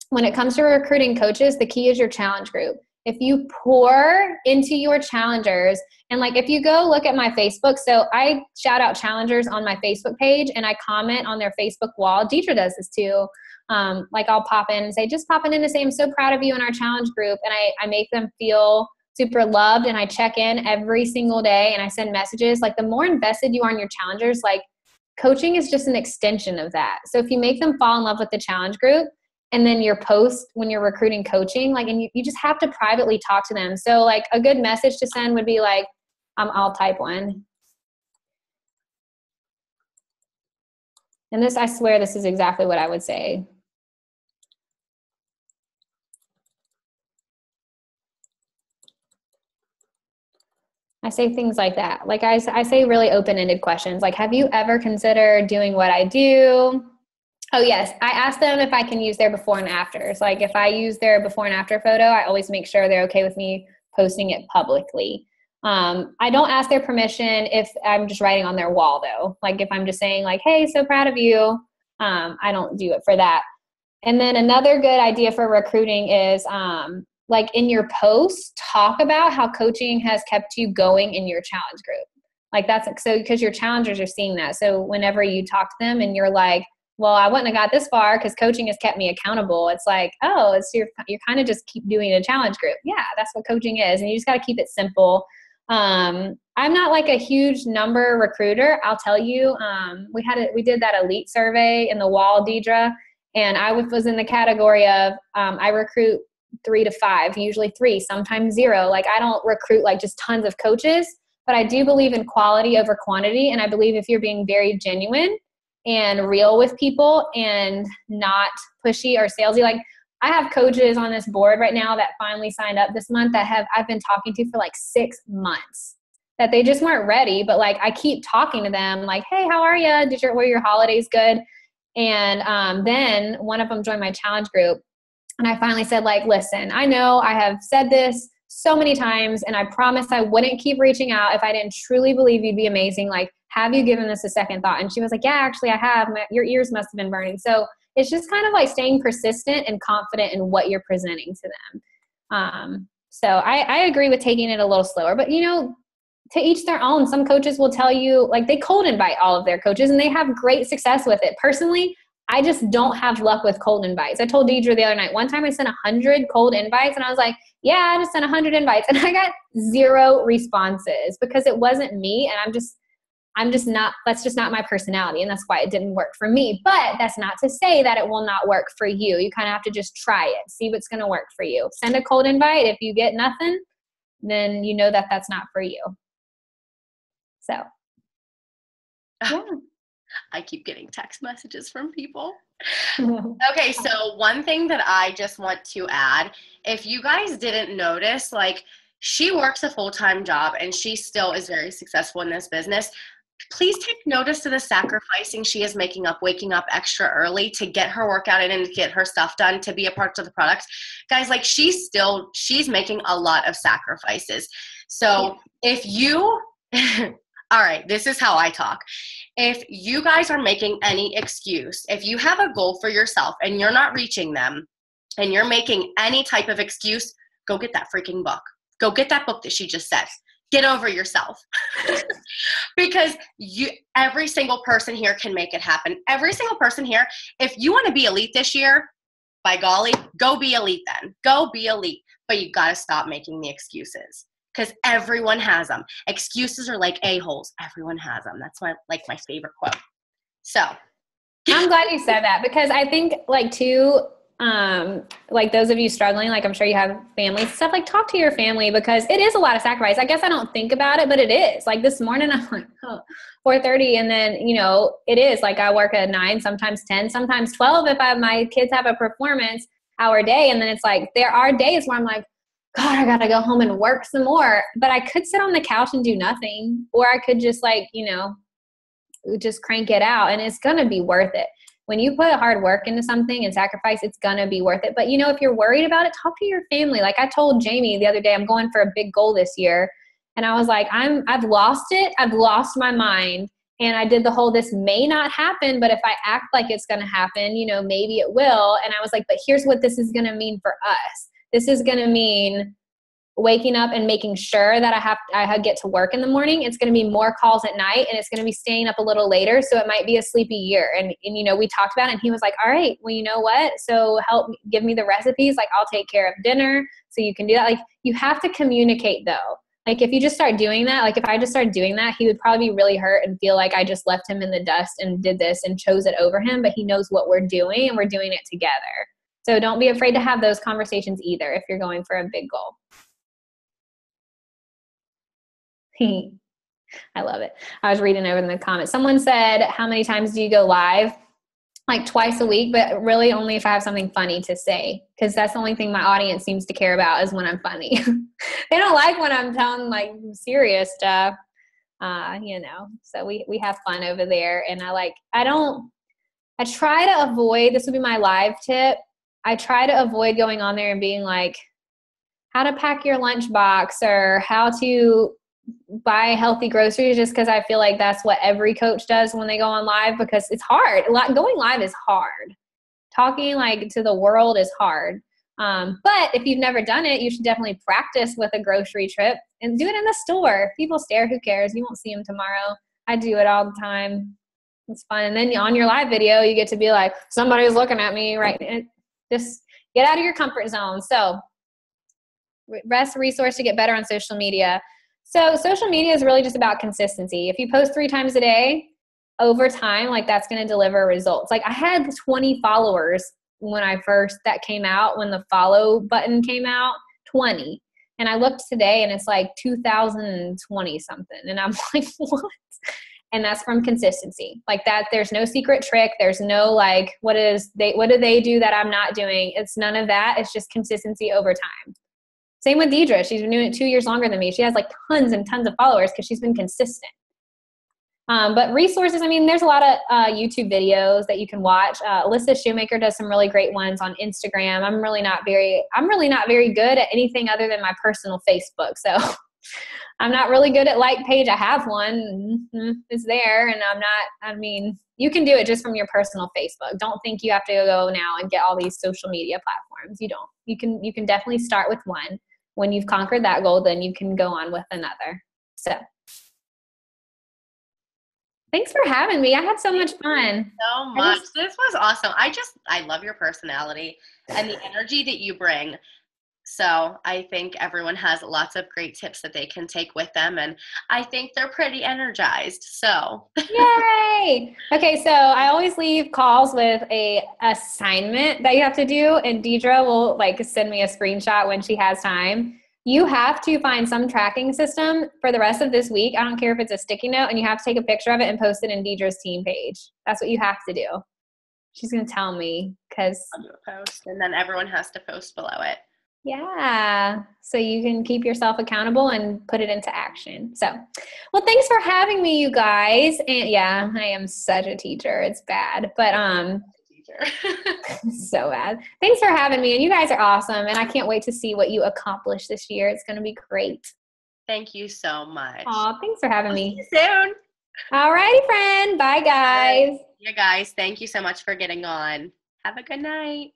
when it comes to recruiting coaches, the key is your challenge group. If you pour into your challengers, and like if you go look at my Facebook, so I shout out challengers on my Facebook page and I comment on their Facebook wall. Deidre does this too. Like I'll pop in and say, just popping in to say, I'm so proud of you in our challenge group. And I make them feel super loved and I check in every single day and I send messages. Like the more invested you are in your challengers, like coaching is just an extension of that. So if you make them fall in love with the challenge group and then your post when you're recruiting coaching, like, and you just have to privately talk to them. So like a good message to send would be like, I'll type one. And this, I swear this is exactly what I would say. I say things like that. Like I say really open-ended questions. Like, have you ever considered doing what I do? Oh yes. I ask them if I can use their before and afters. Like if I use their before and after photo, I always make sure they're okay with me posting it publicly. I don't ask their permission if I'm just writing on their wall though. Like if I'm just saying like, hey, so proud of you. I don't do it for that. And then another good idea for recruiting is, like in your posts, talk about how coaching has kept you going in your challenge group. Like that's so because your challengers are seeing that. So whenever you talk to them and you're like, well, I wouldn't have got this far because coaching has kept me accountable. It's like, oh, you're kind of just keep doing a challenge group. Yeah, that's what coaching is. And you just got to keep it simple. I'm not like a huge number recruiter. I'll tell you, we did that elite survey in the wall, Deidre, and I was in the category of, I recruit 3 to 5, usually 3, sometimes 0. Like I don't recruit like just tons of coaches, but I do believe in quality over quantity. And I believe if you're being very genuine and real with people and not pushy or salesy, like I have coaches on this board right now that finally signed up this month that I've been talking to for like 6 months that they just weren't ready. But like, I keep talking to them like, hey, how are you? Were your holidays good? And then one of them joined my challenge group. And I finally said, like, listen, I know I have said this so many times, and I promised I wouldn't keep reaching out if I didn't truly believe you'd be amazing. Like, have you given this a second thought? And she was like, yeah, actually I have. Your ears must have been burning. So it's just kind of like staying persistent and confident in what you're presenting to them. So I agree with taking it a little slower, but to each their own. Some coaches will tell you, like, they cold invite all of their coaches and they have great success with it. Personally, I just don't have luck with cold invites. I told Deidre the other night, one time I sent 100 cold invites and I was like, yeah, I just sent 100 invites and I got 0 responses because it wasn't me. And I'm just not, that's just not my personality. And that's why it didn't work for me. But that's not to say that it will not work for you. You kind of have to just try it, see what's going to work for you. Send a cold invite. If you get nothing, then you know that that's not for you. So, yeah. I keep getting text messages from people. Okay, so one thing that I just want to add, if you guys didn't notice, like, she works a full-time job and she still is very successful in this business. Please take notice of the sacrificing she is making up, waking up extra early to get her workout in and to get her stuff done, to be a part of the product. Guys, like, she's making a lot of sacrifices. So if you, all right, this is how I talk. If you guys are making any excuse, if you have a goal for yourself and you're not reaching them and you're making any type of excuse, go get that freaking book. Go get that book that she just said. Get over yourself. Because every single person here can make it happen. Every single person here, if you want to be elite this year, by golly, go be elite then. Go be elite. But you got to stop making the excuses. Because everyone has them. Excuses are like a-holes. Everyone has them. That's my favorite quote. So I'm glad you said that, because I think, like, too, like, those of you struggling, like, I'm sure you have families and stuff, like, talk to your family, because it is a lot of sacrifice. I guess I don't think about it, but it is. Like, this morning I'm like, 4:30, and then, you know, it is like I work at 9, sometimes 10, sometimes 12 if my kids have a performance hour day, and then it's like there are days where I'm like, God, I gotta go home and work some more. But I could sit on the couch and do nothing, or I could just, like, you know, just crank it out, and it's gonna be worth it. When you put hard work into something and sacrifice, it's gonna be worth it. But, you know, if you're worried about it, talk to your family. Like, I told Jamie the other day, I'm going for a big goal this year, and I was like, I've lost it. I've lost my mind. And I did the whole, this may not happen, but if I act like it's gonna happen, you know, maybe it will. And I was like, but here's what this is gonna mean for us. This is going to mean waking up and making sure that I get to work in the morning. It's going to be more calls at night, and it's going to be staying up a little later. So it might be a sleepy year. And, you know, we talked about it, and he was like, all right, well, you know what? So give me the recipes. Like, I'll take care of dinner so you can do that. Like, you have to communicate though. Like, if you just start doing that, like, if I just started doing that, he would probably be really hurt and feel like I just left him in the dust and did this and chose it over him. But he knows what we're doing, and we're doing it together. So don't be afraid to have those conversations either if you're going for a big goal. I love it. I was reading over in the comments. Someone said, how many times do you go live? Like, twice a week, but really only if I have something funny to say, because that's the only thing my audience seems to care about is when I'm funny. They don't like when I'm telling, like, serious stuff, you know. So we have fun over there. And I try to avoid, this would be my live tip, I try to avoid going on there and being like, how to pack your lunchbox or how to buy healthy groceries, just because I feel like that's what every coach does when they go on live, because it's hard. Going live is hard. Talking, like, to the world is hard. But if you've never done it, you should definitely practice with a grocery trip and do it in the store. People stare, who cares? You won't see them tomorrow. I do it all the time. It's fun. And then on your live video, you get to be like, somebody's looking at me, right? Just get out of your comfort zone. So, best resource to get better on social media. So social media is really just about consistency. If you post 3 times a day, over time, like, that's going to deliver results. Like, I had 20 followers when that came out, when the follow button came out, 20. And I looked today and it's like 2020 something. And I'm like, what? And that's from consistency. Like, that, there's no secret trick. There's no, like, what do they do that I'm not doing? It's none of that. It's just consistency over time. Same with Deidre. She's been doing it 2 years longer than me. She has, like, tons and tons of followers because she's been consistent. But resources, I mean, there's a lot of YouTube videos that you can watch. Alyssa Shoemaker does some really great ones on Instagram. I'm really not very good at anything other than my personal Facebook. So I'm not really good at like page. I have one. It's there. And you can do it just from your personal Facebook. Don't think you have to go now and get all these social media platforms. You don't. You can definitely start with one. When you've conquered that goal, then you can go on with another. So thanks for having me. I had so much fun. So much. This was awesome. I love your personality and the energy that you bring. So I think everyone has lots of great tips that they can take with them. And I think they're pretty energized. So yay. Okay. So I always leave calls with a assignment that you have to do. And Deidre will, like, send me a screenshot when she has time. You have to find some tracking system for the rest of this week. I don't care if it's a sticky note, and you have to take a picture of it and post it in Deidre's team page. That's what you have to do. She's going to tell me because I'll do a post, and then everyone has to post below it. Yeah. So you can keep yourself accountable and put it into action. So, well, thanks for having me, you guys. And yeah, I am such a teacher. It's bad, but so bad. Thanks for having me. And you guys are awesome. And I can't wait to see what you accomplish this year. It's going to be great. Thank you so much. Aw, thanks for having me. See you soon. All righty, friend. Bye, guys. Yeah, guys. Thank you so much for getting on. Have a good night.